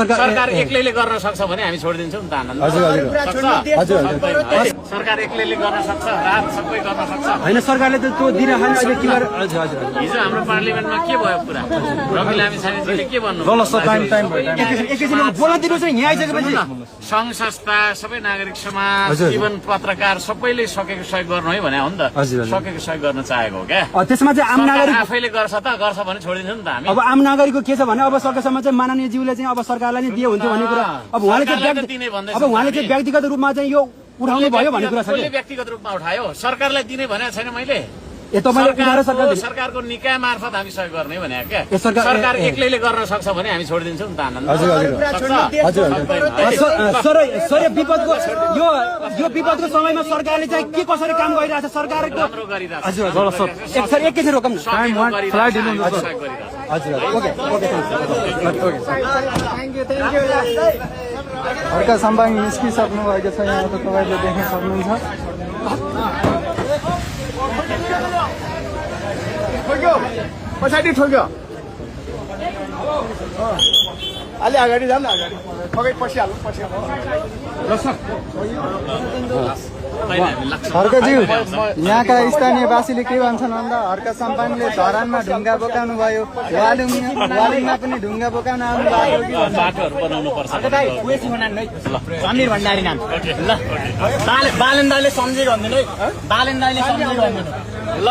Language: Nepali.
सरकार एक्लैले गर्न सक्छ भने हामी छोडिदिन्छौँ नि त आनन्द। सरकार एक्लैले गर्न सक्छ, रात सबै गर्न सक्छ होइन सरकारले त त्यो दिइरहन्छ अहिले के गरेर हिजो हाम्रो पार्लिमेन्टमा के भयो कुरा रवि लामिछानेजीले के भन्नु एकैछिन बोल्न दिनुहोस् न यहाँ आइसकेपछि सङ्घ संस्था सबै नागरिक समाज जीवन पत्रकार सबैले सकेको सहयोग गर्नु है भने हो नि त सकेको सहयोग गर्न चाहेको हो क्या त्यसमा चाहिँ आम नागरिक आफैले गर्छ भने छोडिदिन्छौँ नि त हामी। अब आम नागरिकको के छ भने अब सकेसम्म चाहिँ माननीय ज्यूले चाहिँ अब सरकारलाई नै दिए हुन्थ्यो भन्ने कुरा अब उहाँले चाहिँ व्यक्तिगत रूपमा चाहिँ यो उठाउनु भयो भन्ने कुरा छ कि व्यक्तिगत रूपमा उठायो सरकारलाई दिने भनेको छैन मैले सरकारको निकाय मार्फत हामी सहयोग गर्ने भने क्या सरकार एक्लैले गर्न सक्छ भने हामी छोडिदिन्छौँ नि त आनन्द। सर विपदको यो विपदको समयमा सरकारले चाहिँ के कसरी काम गरिरहेछ सरकारको राम्रो गरिरहेछ एकैछिन रोकौँ न अर्का सम्भाग निस्किसक्नु भएको छ यहाँ त तपाईँले देख्न सक्नुहुन्छ। पछाडि ठोक्यो अलि अगाडि जाऊ न अगाडि ठोकै पछि हाल्नु पछि हर्कज्यू यहाँका स्थानीयवासीले के भन्छन् भन्दा हर्का सम्पाङले धरानमा ढुङ्गा बोकाउनु भयो वालुङमा पनि ढुङ्गा बोकाउन आउनु भएको बाटोहरू बनाउनु पर्छ समीर भण्डारी नाम बालेन दाइले सम्झेको भन्दैन है बालेन दाइले सम्झेको भन्दैन ल